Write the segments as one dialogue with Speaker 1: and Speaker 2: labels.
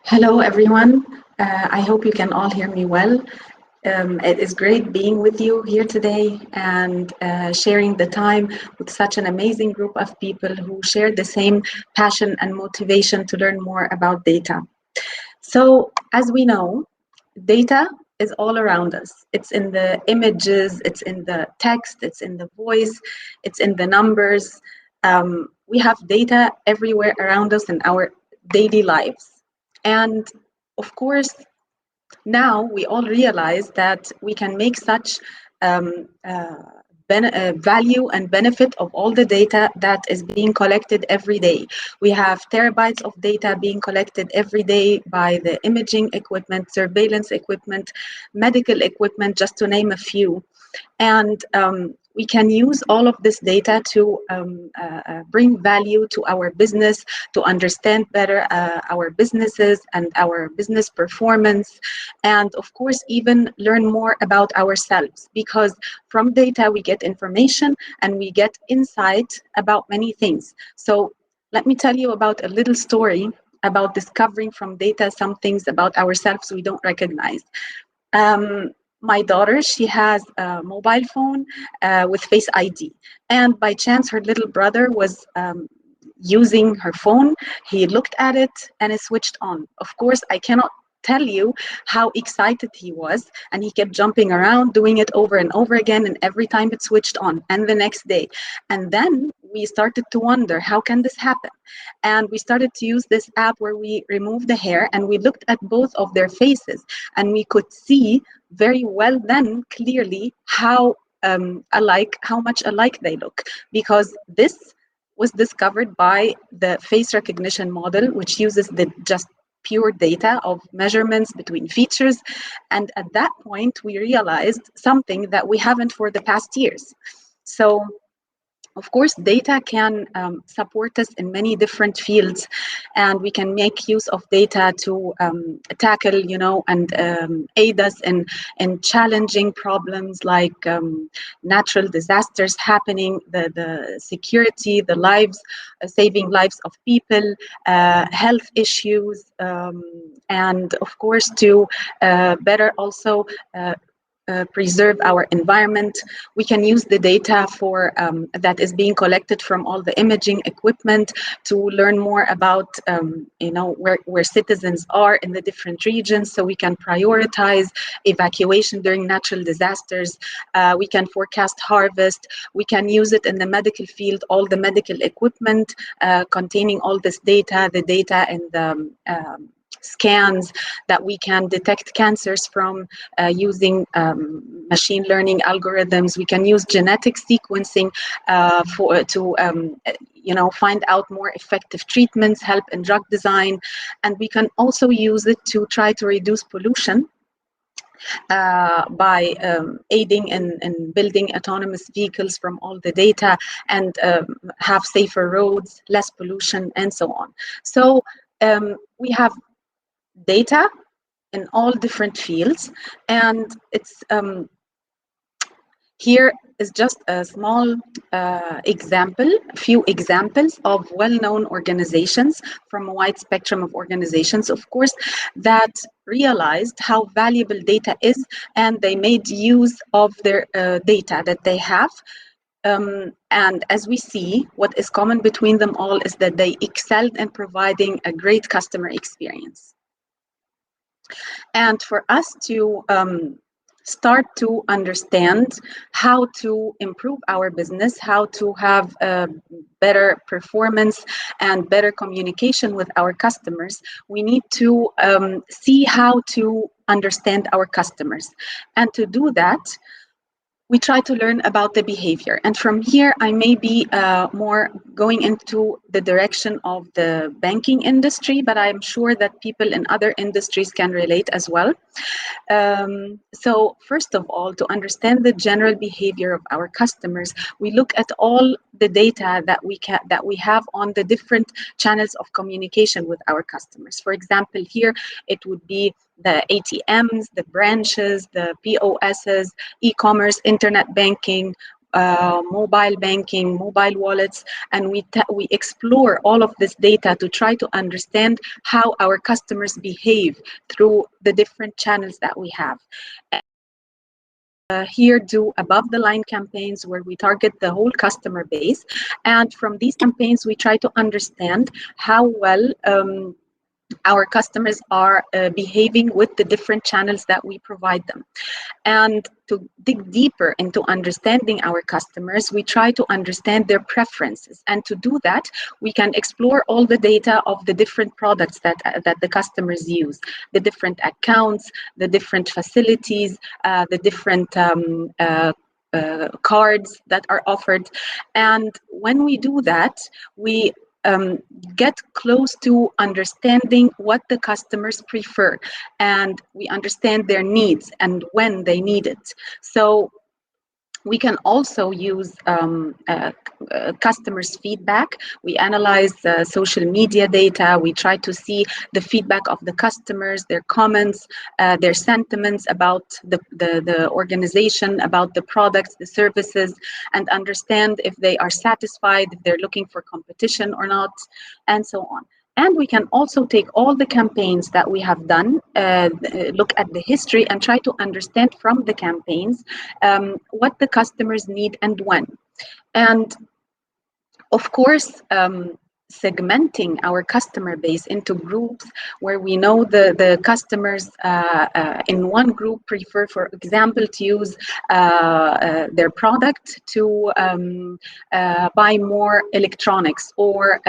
Speaker 1: Hello, everyone. I hope you can all hear me well. It is great being with you here today and sharing the time with such an amazing group of people who share the same passion and motivation to learn more about data. So, as we know, data is all around us. It's in the images, it's in the text, it's in the voice, it's in the numbers. We have data everywhere around us in our daily lives. And of course, now we all realize that we can make such value and benefit of all the data that is being collected every day. We have terabytes of data being collected every day by the imaging equipment, surveillance equipment, medical equipment, just to name a few. And we can use all of this data to bring value to our business, to understand better our businesses and our business performance, and of course, even learn more about ourselves, because from data we get information and we get insight about many things. So let me tell you about a little story about discovering from data some things about ourselves we don't recognize. My daughter, she has a mobile phone with Face ID. And by chance, her little brother was using her phone. He looked at it and it switched on. Of course, I cannot tell you how excited he was, and he kept jumping around, doing it over and over again, and every time it switched on, and the next day. And then we started to wonder, how can this happen? And we started to use this app where we removed the hair and we looked at both of their faces, and we could see very well then clearly how much alike they look, because this was discovered by the face recognition model, which uses the just pure data of measurements between features. And at that point, we realized something that we haven't for the past years. So, of course, data can support us in many different fields, and we can make use of data to tackle, and aid us in challenging problems like natural disasters happening, the security, the lives, saving lives of people, health issues, and of course to better also preserve our environment. We can use the data for that is being collected from all the imaging equipment to learn more about where citizens are in the different regions, so we can prioritize evacuation during natural disasters. We can forecast harvest. We can use it in the medical field, all the medical equipment containing all this data, the data in the scans that we can detect cancers from using machine learning algorithms. We can use genetic sequencing to find out more effective treatments, help in drug design, and we can also use it to try to reduce pollution by aiding in building autonomous vehicles from all the data, and have safer roads, less pollution, and so on. So we have data in all different fields, and it's here is just a small a few examples of well-known organizations from a wide spectrum of organizations, of course, that realized how valuable data is, and they made use of their data that they have. And as we see, what is common between them all is that they excelled in providing a great customer experience. And for us to start to understand how to improve our business, how to have better performance and better communication with our customers, we need to see how to understand our customers. And to do that, we try to learn about the behavior. And from here, I may be more going into the direction of the banking industry, but I'm sure that people in other industries can relate as well. So first of all, to understand the general behavior of our customers, we look at all the data that we have on the different channels of communication with our customers. For example, here it would be the ATMs, the branches, the POSs, e-commerce, internet banking, mobile banking, mobile wallets, and we explore all of this data to try to understand how our customers behave through the different channels that we have. Here do above the line campaigns where we target the whole customer base, and from these campaigns we try to understand how well our customers are behaving with the different channels that we provide them. And to dig deeper into understanding our customers, we try to understand their preferences. And to do that, we can explore all the data of the different products that the customers use, the different accounts, the different facilities, the different cards that are offered. And when we do that, we get close to understanding what the customers prefer, and we understand their needs and when they need it. So we can also use customers' feedback. We analyze social media data. We try to see the feedback of the customers, their comments, their sentiments about the organization, about the products, the services, and understand if they are satisfied, if they're looking for competition or not, and so on. And we can also take all the campaigns that we have done, look at the history, and try to understand from the campaigns what the customers need and when. And of course, segmenting our customer base into groups where we know the customers in one group prefer, for example, to use their product to buy more electronics, or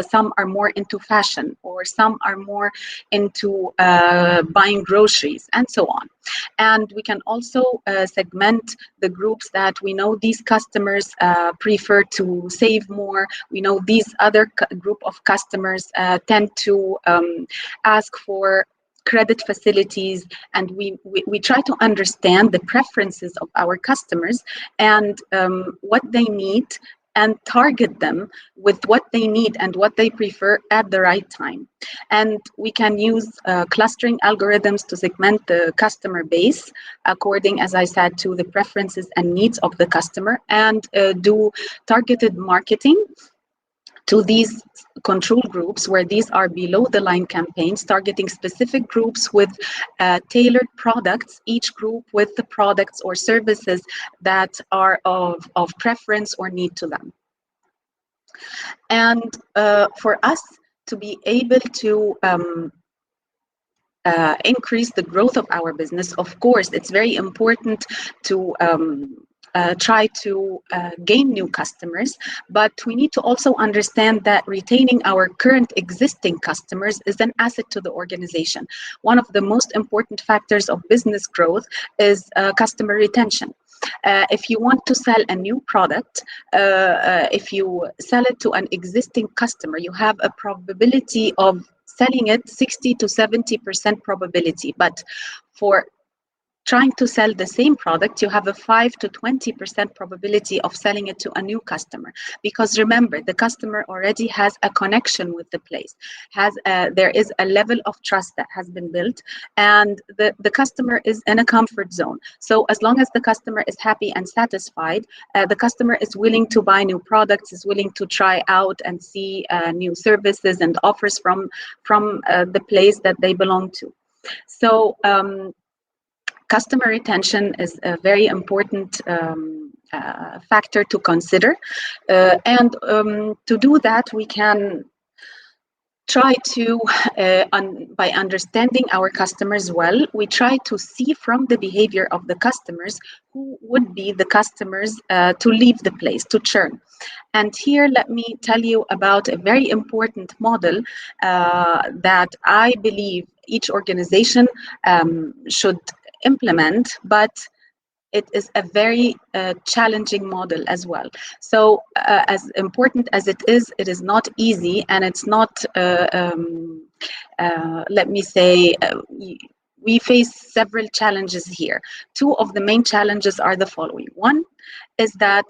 Speaker 1: some are more into fashion, or some are more into buying groceries, and so on. And we can also segment the groups that we know these customers prefer to save more. We know these other group of customers tend to ask for credit facilities, and we try to understand the preferences of our customers and what they need, and target them with what they need and what they prefer at the right time. And we can use clustering algorithms to segment the customer base according, as I said, to the preferences and needs of the customer, and do targeted marketing to these control groups, where these are below the line campaigns, targeting specific groups with tailored products, each group with the products or services that are of preference or need to them. And for us to be able to increase the growth of our business, of course, it's very important to try to gain new customers, but we need to also understand that retaining our current existing customers is an asset to the organization. One of the most important factors of business growth is customer retention. If you want to sell a new product, if you sell it to an existing customer, you have a probability of selling it 60 to 70% probability. But for trying to sell the same product, you have a 5 to 20% probability of selling it to a new customer. Because remember, the customer already has a connection with the place, there is a level of trust that has been built, and the customer is in a comfort zone. So as long as the customer is happy and satisfied, the customer is willing to buy new products, is willing to try out and see new services and offers from the place that they belong to. So customer retention is a very important factor to consider. And to do that, we can try to, by understanding our customers well, we try to see from the behavior of the customers who would be the customers to leave the place, to churn. And here, let me tell you about a very important model that I believe each organization should implement, but it is a very challenging model as well. So as important as it is not easy, and it's not, let me say, we face several challenges here. Two of the main challenges are the following. One is that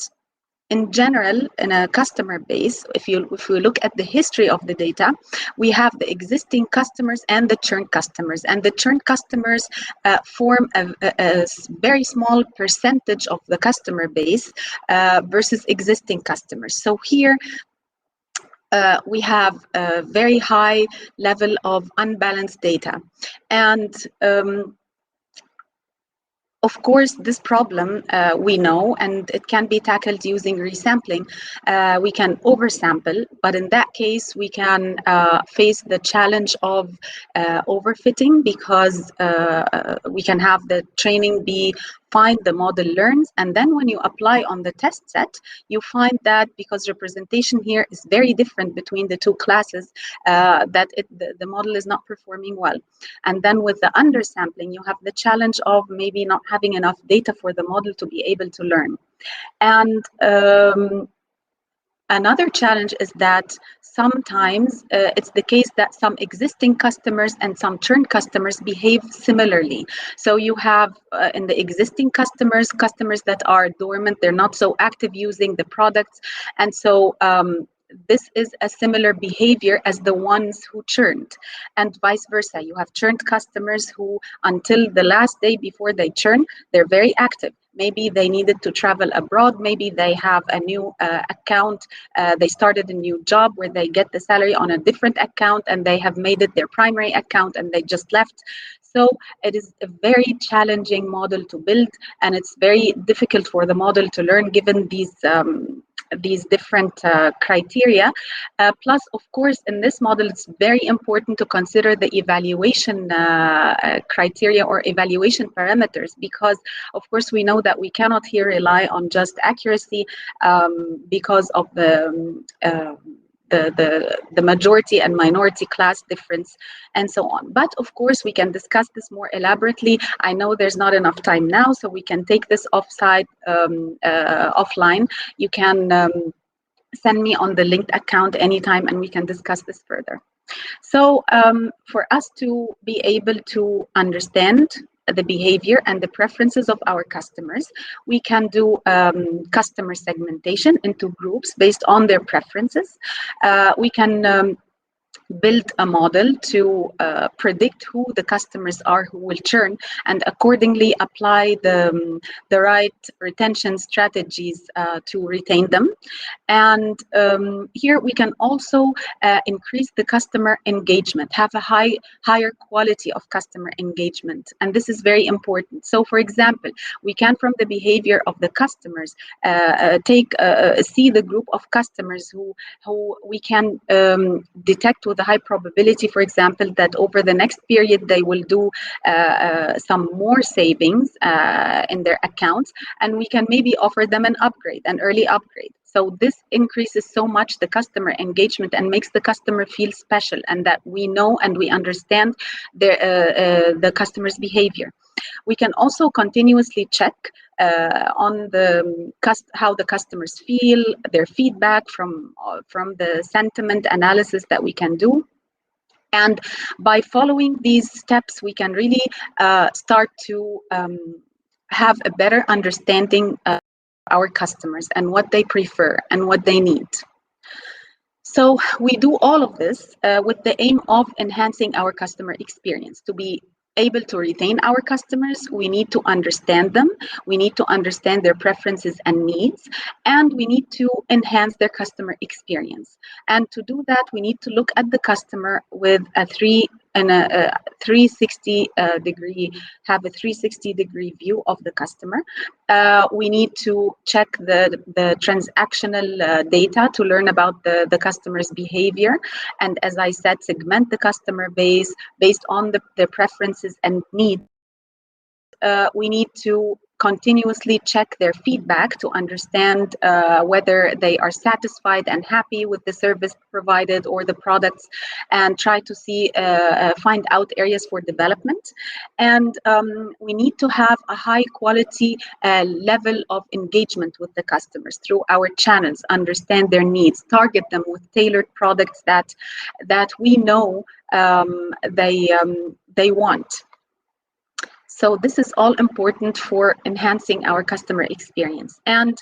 Speaker 1: in general, in a customer base, if we look at the history of the data, we have the existing customers and the churn customers. And the churn customers form a very small percentage of the customer base versus existing customers. So here, we have a very high level of unbalanced data. And of course, this problem we know, and it can be tackled using resampling. We can oversample, but in that case, we can face the challenge of overfitting, because we can have the training be find the model learns, and then when you apply on the test set, you find that because representation here is very different between the two classes, that the model is not performing well. And then with the undersampling, you have the challenge of maybe not having enough data for the model to be able to learn. And another challenge is that sometimes it's the case that some existing customers and some churn customers behave similarly. So you have in the existing customers that are dormant, they're not so active using the products. And so this is a similar behavior as the ones who churned, and vice versa. You have churned customers who, until the last day before they churn, they're very active. Maybe they needed to travel abroad. Maybe they have a new account. They started a new job where they get the salary on a different account, and they have made it their primary account, and they just left. So it is a very challenging model to build, and it's very difficult for the model to learn given these different criteria. Plus, of course, in this model, it's very important to consider the evaluation criteria or evaluation parameters, because, of course, we know that we cannot here rely on just accuracy because of the majority and minority class difference and so on. But of course, we can discuss this more elaborately. I know there's not enough time now, so we can take this offline. You can send me on the linked account anytime, and we can discuss this further. So for us to be able to understand the behavior and the preferences of our customers, we can do customer segmentation into groups based on their preferences. We can build a model to predict who the customers are who will churn, and accordingly apply the right retention strategies to retain them. And here we can also increase the customer engagement, have a higher quality of customer engagement, and this is very important. So, for example, we can, from the behavior of the customers, see the group of customers who we can detect with a high probability, for example, that over the next period they will do some more savings in their accounts, and we can maybe offer them an early upgrade. So this increases so much the customer engagement and makes the customer feel special, and that we know and we understand the customer's behavior. We can also continuously check on how the customers feel, their feedback from the sentiment analysis that we can do. And by following these steps, we can really start to have a better understanding of our customers and what they prefer and what they need. So we do all of this with the aim of enhancing our customer experience. To be able to retain our customers, we need to understand them, we need to understand their preferences and needs, and we need to enhance their customer experience. And to do that, we need to look at the customer with a 360 degree view of the customer. We need to check the transactional data to learn about the customer's behavior, and as I said, segment the customer base based on their preferences and needs. We need to continuously check their feedback to understand whether they are satisfied and happy with the service provided or the products, and try to find out areas for development. And we need to have a high quality level of engagement with the customers through our channels, understand their needs, target them with tailored products that we know they want. So this is all important for enhancing our customer experience. And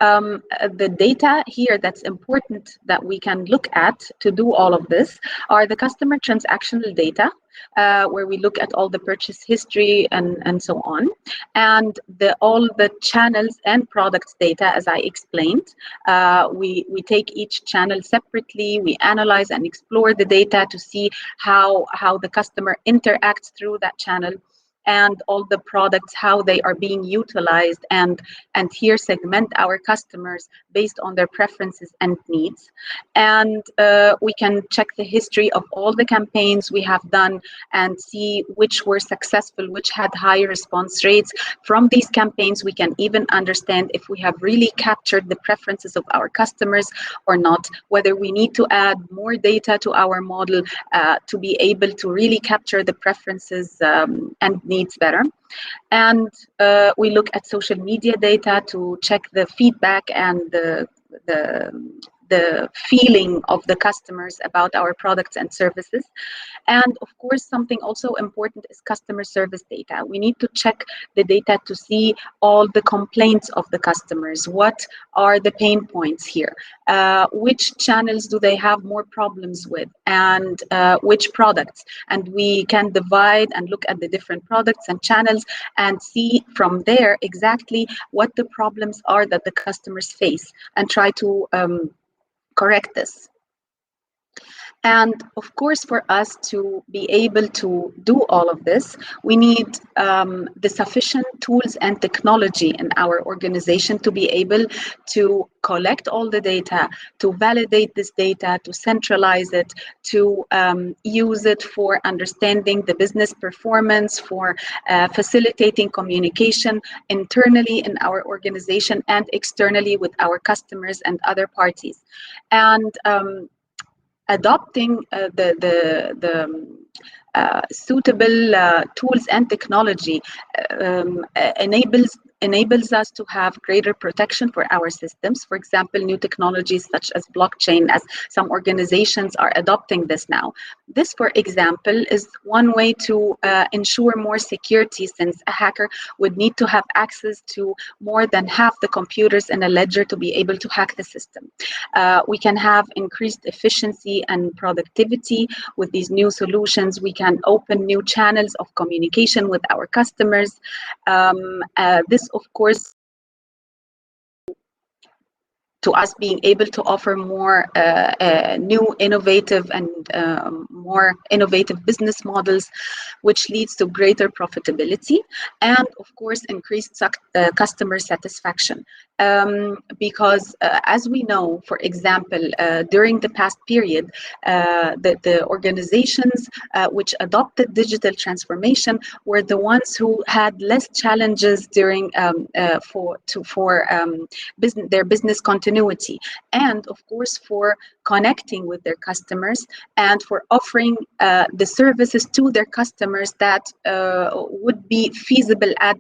Speaker 1: the data here that's important that we can look at to do all of this are the customer transactional data, where we look at all the purchase history and so on, and all the channels and products data, as I explained. We take each channel separately. We analyze and explore the data to see how the customer interacts through that channel, and all the products, how they are being utilized, and here segment our customers based on their preferences and needs. And we can check the history of all the campaigns we have done and see which were successful, which had high response rates. From these campaigns, we can even understand if we have really captured the preferences of our customers or not, whether we need to add more data to our model to be able to really capture the preferences and needs better. And we look at social media data to check the feedback and the feeling of the customers about our products and services. And of course, something also important is customer service data. We need to check the data to see all the complaints of the customers. What are the pain points here? Which channels do they have more problems with, and which products? And we can divide and look at the different products and channels and see from there exactly what the problems are that the customers face, and try to correct this. And of course, for us to be able to do all of this, we need the sufficient tools and technology in our organization to be able to collect all the data, to validate this data, to centralize it, to use it for understanding the business performance, for facilitating communication internally in our organization and externally with our customers and other parties. And adopting the suitable tools and technology enables us to have greater protection for our systems. For example, new technologies such as blockchain, as some organizations are adopting this now. This, for example, is one way to ensure more security, since a hacker would need to have access to more than half the computers in a ledger to be able to hack the system. We can have increased efficiency and productivity with these new solutions. We can open new channels of communication with our customers. This, of course, to us being able to offer more new, innovative and more innovative business models, which leads to greater profitability and, of course, increased customer satisfaction. Because as we know, for example, during the past period, the organizations which adopted digital transformation were the ones who had less challenges during their business continuity, and of course for connecting with their customers and for offering the services to their customers that would be feasible at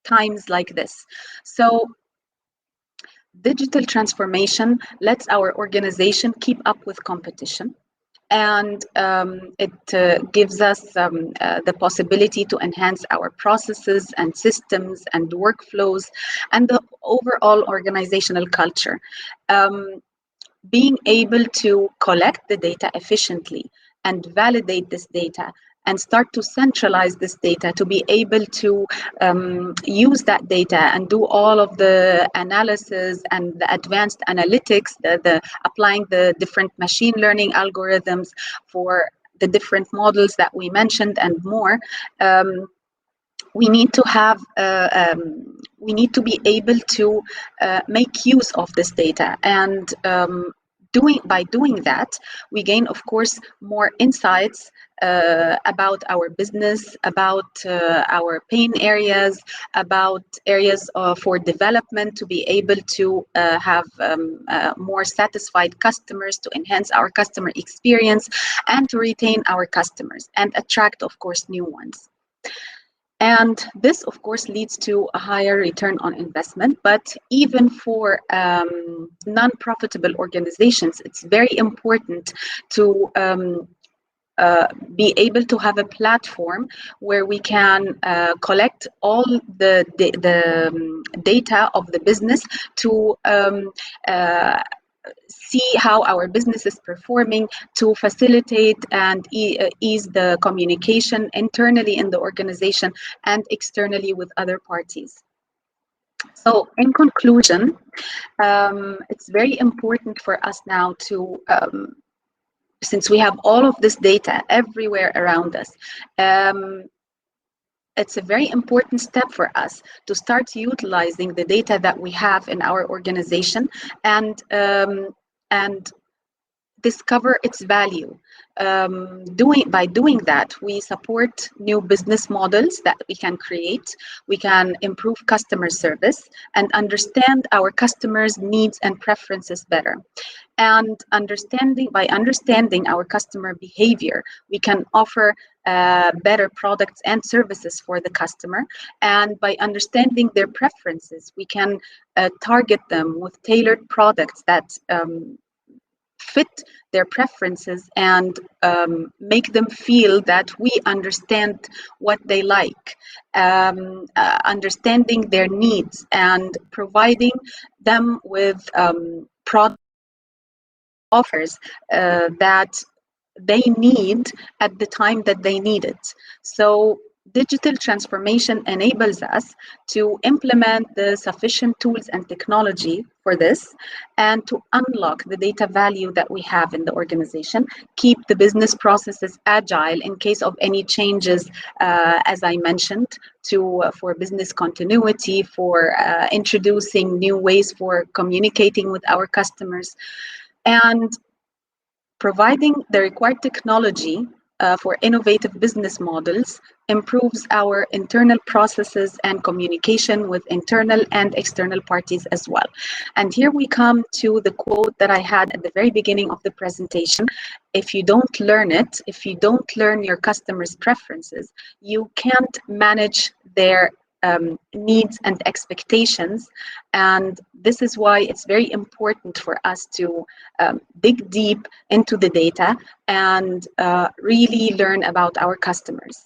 Speaker 1: times like this. So digital transformation lets our organization keep up with competition, and it gives us the possibility to enhance our processes and systems and workflows and the overall organizational culture. Being able to collect the data efficiently and validate this data and start to centralize this data to be able to use that data and do all of the analysis and the advanced analytics, applying the different machine learning algorithms for the different models that we mentioned and more. We need to have, we need to be able to make use of this data, and by doing that, we gain, of course, more insights about our business, about our pain areas, about areas for development, to be able to have more satisfied customers, to enhance our customer experience, and to retain our customers and attract, of course, new ones. And this, of course, leads to a higher return on investment. But even for non-profitable organizations, it's very important to be able to have a platform where we can collect all the data of the business to see how our business is performing, to facilitate and ease the communication internally in the organization and externally with other parties. So in conclusion, it's very important for us now to since we have all of this data everywhere around us, it's a very important step for us to start utilizing the data that we have in our organization and discover its value. By doing that, we support new business models that we can create. We can improve customer service and understand our customers' needs and preferences better. And by understanding our customer behavior, we can offer better products and services for the customer. And by understanding their preferences, we can target them with tailored products that fit their preferences and make them feel that we understand what they like, understanding their needs and providing them with product offers that they need at the time that they need it. So digital transformation enables us to implement the sufficient tools and technology for this and to unlock the data value that we have in the organization, keep the business processes agile in case of any changes, as I mentioned, for business continuity, for introducing new ways for communicating with our customers, and providing the required technology for innovative business models improves our internal processes and communication with internal and external parties as well. And here we come to the quote that I had at the very beginning of the presentation. If you don't learn it, if you don't learn your customers' preferences, you can't manage their needs and expectations. And this is why it's very important for us to dig deep into the data and really learn about our customers.